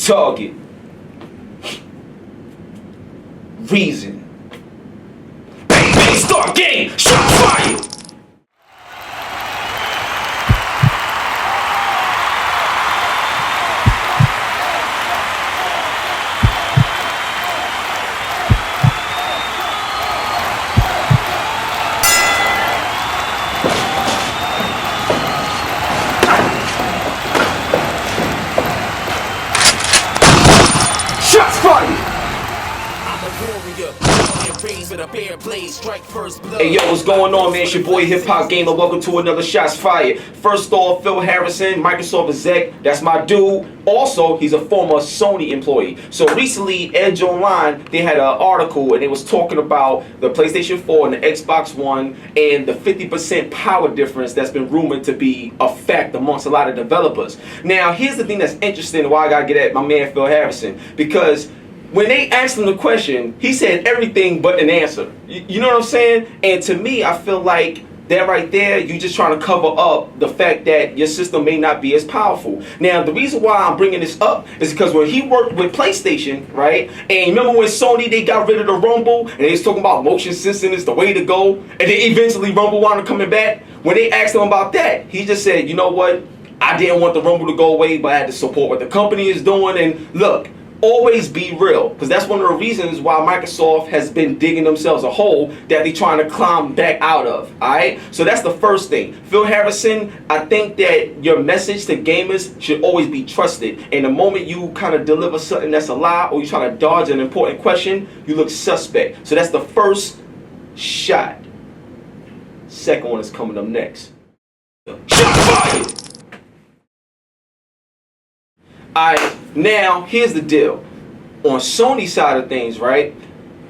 Target. Reason. Bang, bang, start game. Shot fire. Hey yo, what's going on, man? It's your boy HipHopGamer. Welcome to another Shots Fired. First off, Phil Harrison, Microsoft exec. That's my dude. Also, he's a former Sony employee. So recently, Edge Online, they had an article and they was talking about the PlayStation 4 and the Xbox One and the 50% power difference that's been rumored to be a fact amongst a lot of developers. Now, here's the thing that's interesting why I gotta get at my man Phil Harrison, because when they asked him the question, he said everything but an answer. You know what I'm saying? And to me, I feel like that right there, you're just trying to cover up the fact that your system may not be as powerful. Now, the reason why I'm bringing this up is because when he worked with PlayStation, right? And remember when Sony, they got rid of the Rumble and they was talking about motion sensing is the way to go. And then eventually Rumble wound up coming back. When they asked him about that, he just said, you know what? I didn't want the Rumble to go away, but I had to support what the company is doing. And look, always be real, because that's one of the reasons why Microsoft has been digging themselves a hole that they're trying to climb back out of. Alright, so that's the first thing. Phil Harrison, I think that your message to gamers should always be trusted, and the moment you kind of deliver something that's a lie or you try to dodge an important question, you look suspect. So that's the first shot. Second one is coming up next. Shot fired! Alright, now here's the deal. On Sony's side of things, right?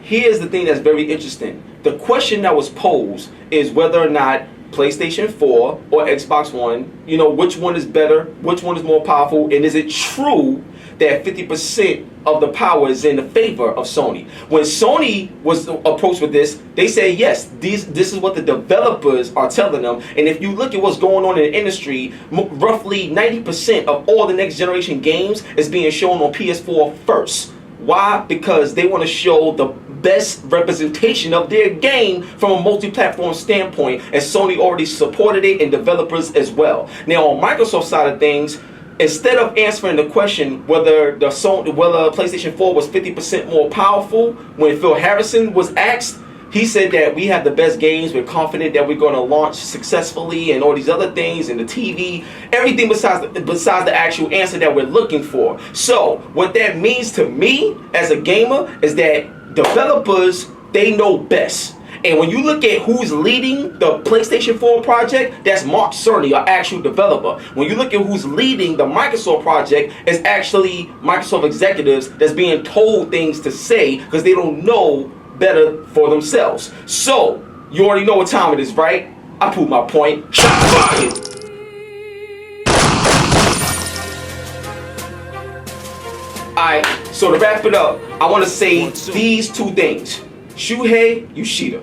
Here's the thing that's very interesting. The question that was posed is whether or not PlayStation 4 or Xbox One, you know, which one is better, which one is more powerful, and is it true that 50% of the power is in the favor of Sony? When Sony was approached with this, they say yes, this is what the developers are telling them. And if you look at what's going on in the industry, roughly 90% of all the next generation games is being shown on PS4 first. Why? Because they want to show the best representation of their game from a multi-platform standpoint, and Sony already supported it and developers as well. Now on Microsoft's side of things, instead of answering the question whether PlayStation 4 was 50% more powerful, when Phil Harrison was asked, he said that we have the best games, we're confident that we're going to launch successfully and all these other things, and the TV, everything besides the actual answer that we're looking for. So what that means to me as a gamer is that developers, they know best. And when you look at who's leading the PlayStation 4 project, that's Mark Cerny, our actual developer. When you look at who's leading the Microsoft project, it's actually Microsoft executives that's being told things to say because they don't know better for themselves. So, you already know what time it is, right? I proved my point. Shot fired! Alright, so to wrap it up, I want to say these two things. Shuhei Yoshida.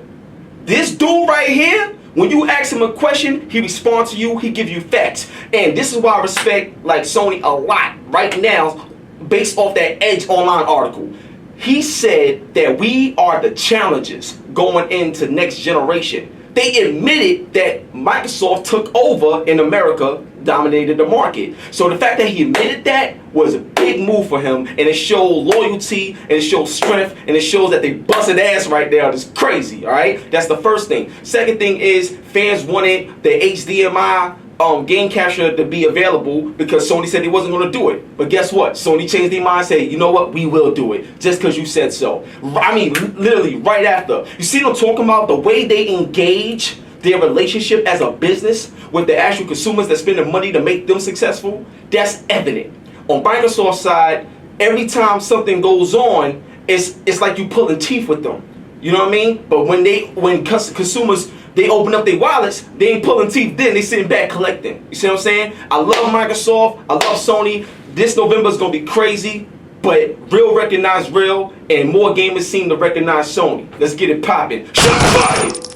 This dude right here, when you ask him a question, he responds to you, he gives you facts. And this is why I respect like Sony a lot right now based off that Edge Online article. He said that we are the challengers going into next generation. They admitted that Microsoft took over in America, dominated the market. So the fact that he admitted that was a big move for him, and it showed loyalty, and it showed strength, and it shows that they busted ass right there. It's crazy, all right? That's the first thing. Second thing is fans wanted the HDMI game capture to be available because Sony said he wasn't going to do it. But guess what? Sony changed their mind and said, you know what? We will do it just because you said so. I mean, literally right after. You see them talking about the way they engage their relationship as a business with the actual consumers that spend the money to make them successful? That's evident. On Microsoft's side, every time something goes on, it's like you pulling teeth with them. You know what I mean? But when consumers, they open up their wallets, they ain't pulling teeth then, they sitting back collecting. You see what I'm saying? I love Microsoft, I love Sony. This November is going to be crazy, but real recognize real, and more gamers seem to recognize Sony. Let's get it popping. Shot fired!